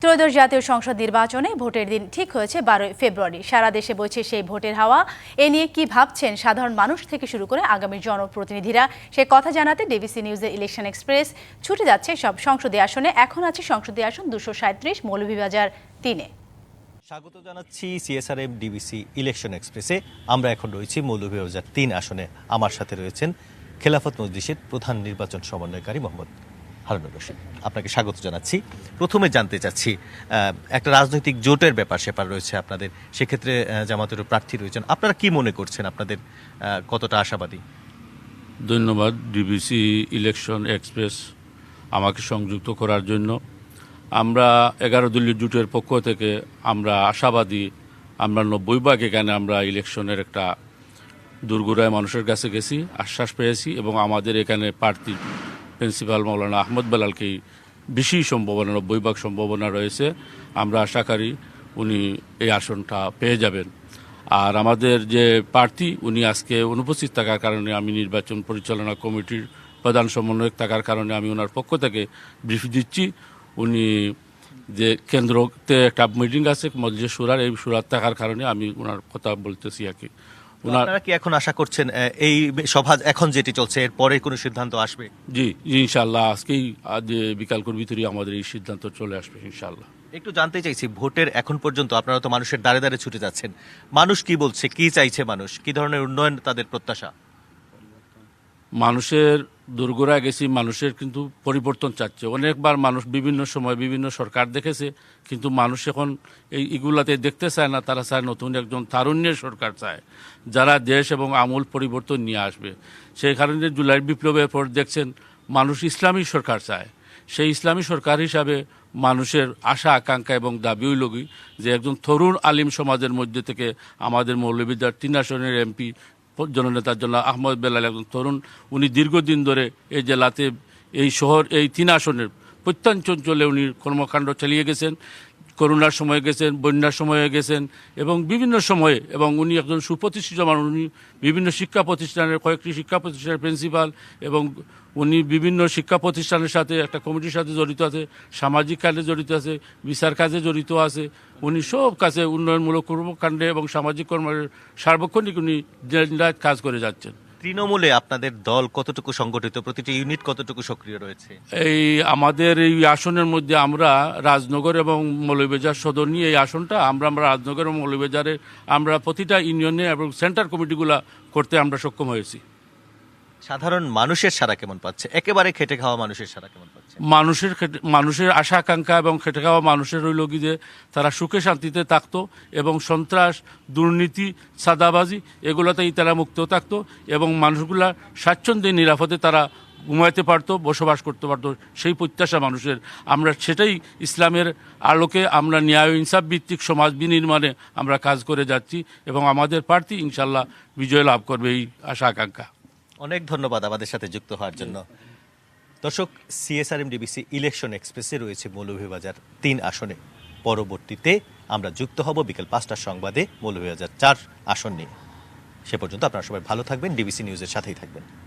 ত্রয়োদশ জাতীয় সংসদ নির্বাচনে ভোটের দিন ঠিক হয়েছে 12 ফেব্রুয়ারি। সারা দেশে বইছে সেই ভোটের হাওয়া। এ নিয়ে কি ভাবছেন সাধারণ মানুষ থেকে শুরু করে আগামী জনপ্রতিনিধিরা, সে কথা জানাতে ডিবিসি নিউজের ইলেকশন এক্সপ্রেস ছুটে যাচ্ছে সব সংসদীয় আসনে। এখন আছে সংসদীয় আসন 237 মৌলভীবাজার 3-এ। স্বাগত জানাচ্ছি সিএসআরএম ডিবিসি ইলেকশন এক্সপ্রেসে। আমরা এখন রয়েছি মৌলভীবাজার 3 আসনে। আমার সাথে রয়েছেন খেলাফত মজলিসের প্রধান নির্বাচন সমন্বয়কারী মোহাম্মদ হারুনুর রশিদ। আপনাকে স্বাগত জানাচ্ছি। প্রথমে জানতে চাচ্ছি, একটা রাজনৈতিক জোটের ব্যাপার রয়েছে আপনাদের, সেক্ষেত্রে জামাতেরও প্রার্থী রয়েছেন। আপনারা কি মনে করছেন, আপনাদের কতটা আশাবাদী? ধন্যবাদ ডিবিসি ইলেকশন এক্সপ্রেস আমাকে সংযুক্ত করার জন্য। আমরা 11 দলীয় জোটের পক্ষ থেকে আমরা আশাবাদী। আমরা 90 ভাগ এখানে আমরা ইলেকশনের একটা দুর্গুড়ায় মানুষের কাছে গেছি, আশ্বাস পেয়েছি এবং আমাদের এখানে প্রার্থী প্রিন্সিপাল মৌলানা আহমদ বেলালকেই বেশি সম্ভাবনা, 90 ভাগ সম্ভাবনা রয়েছে। আমরা আশা করি উনি এই আসনটা পেয়ে যাবেন। আর আমাদের যে প্রার্থী উনি আজকে অনুপস্থিত থাকার কারণে আমি নির্বাচন পরিচালনা কমিটির প্রধান সমন্বয়ক থাকার কারণে আমি ওনার পক্ষ থেকে ব্রিফ দিচ্ছি। উনি যে কেন্দ্রতে একটা মিটিং আছে মজলিস শুরার, এই শুরার থাকার কারণে আমি ওনার কথা বলতেছি আর কি। আপনারা কি এখন আশা করছেন এই সভা এখন যেটি চলছে এর পরে কোনো সিদ্ধান্ত আসবে? জি ইনশাল্লাহ আজকেই বিকালকুর ভিতরেই আমাদের এই সিদ্ধান্ত চলে আসবে ইনশাল্লাহ। একটু জানতে চাইছি, ভোটের এখন পর্যন্ত আপনারা তো মানুষের দ্বারে দ্বারে ছুটে যাচ্ছেন, মানুষ কি বলছে, কি চাইছে মানুষ, কি ধরনের উন্নয়ন তাদের প্রত্যাশা? মানুষের দুর্গোড়ায় গেছি, মানুষের কিন্তু পরিবর্তন চাচ্ছে। অনেকবার মানুষ বিভিন্ন সময় বিভিন্ন সরকার দেখেছে, কিন্তু মানুষ এখন এইগুলাতে দেখতে চায় না। তারা চায় নতুন একজন তারুণ্যের সরকার চায়, যারা দেশ এবং আমূল পরিবর্তন নিয়ে আসবে। সেই কারণে জুলাই বিপ্লবের পর দেখছেন মানুষ ইসলামী সরকার চায়। সেই ইসলামী সরকার হিসাবে মানুষের আশা আকাঙ্ক্ষা এবং দাবি হইল যে একজন তরুণ আলিম সমাজের মধ্যে থেকে আমাদের মৌলভীবাজার 3 আসনের এমপি জননেতার জন্য আহমদ বেলাল একজন তরুণ। উনি দীর্ঘদিন ধরে এই জেলাতে, এই শহর, এই 3 আসনের প্রত্যঞ্চলে উনি কর্মকাণ্ড চালিয়ে গেছেন। করোনার সময় গেছেন, বন্যার সময়ে গেছেন এবং বিভিন্ন সময়ে, এবং উনি একজন সুপ্রতিষ্ঠিত মানুষ। উনি বিভিন্ন শিক্ষা প্রতিষ্ঠানের, কয়েকটি শিক্ষা প্রতিষ্ঠানের প্রিন্সিপাল, এবং উনি বিভিন্ন শিক্ষা প্রতিষ্ঠানের সাথে একটা কমিটির সাথে জড়িত আছে, সামাজিক কাজে জড়িত আছে, বিচার কাজে জড়িত আছে। উনি সব কাজে উন্নয়নমূলক কর্মকাণ্ডে এবং সামাজিক কর্মের সার্বক্ষণিক উনি কাজ করে যাচ্ছেন। তৃণমূলে আপনাদের দল কতটুকু সংগঠিত, প্রতিটি ইউনিট কতটুকু সক্রিয় রয়েছে? এই আমাদের এই আসনের মধ্যে আমরা রাজনগর এবং মৌলভীবাজার সদর নিয়ে এই আসনটা আমরা রাজনগর এবং মৌলভীবাজারে আমরা প্রতিটা ইউনিয়নে এবং সেন্টার কমিটিগুলা করতে আমরা সক্ষম হয়েছি। সাধারণ মানুষের সাড়া কেমন পাচ্ছে? একেবারে খেটে খাওয়া মানুষের সাড়া কেমন পাচ্ছে? মানুষের আশা আকাঙ্ক্ষা এবং খেটে খাওয়া মানুষের হইল কি যে তারা সুখে শান্তিতে থাকতো এবং সন্ত্রাস, দুর্নীতি, সাদাবাজি এগুলোতেই তারা মুক্ত থাকতো এবং মানুষগুলা স্বাচ্ছন্দ্যে নিরাপদে তারা ঘুমাইতে পারতো, বসবাস করতে পারতো। সেই প্রত্যাশা মানুষের। আমরা সেটাই ইসলামের আলোকে আমরা ন্যায় ইনসাফ ভিত্তিক সমাজ বিনির্মাণে আমরা কাজ করে যাচ্ছি এবং আমাদের প্রার্থী ইনশাল্লাহ বিজয় লাভ করবে এই আশা আকাঙ্ক্ষা। অনেক ধন্যবাদ আমাদের সাথে যুক্ত হওয়ার জন্য। দর্শক, সিএসআরএম ডিবিসি ইলেকশন এক্সপ্রেসে রয়েছে মৌলভীবাজার 3 আসনে। পরবর্তীতে আমরা যুক্ত হব বিকেল 5টার সংবাদে মৌলভীবাজার 4 আসন নিয়ে। সে পর্যন্ত আপনারা সবাই ভালো থাকবেন, ডিবিসি নিউজের সাথেই থাকবেন।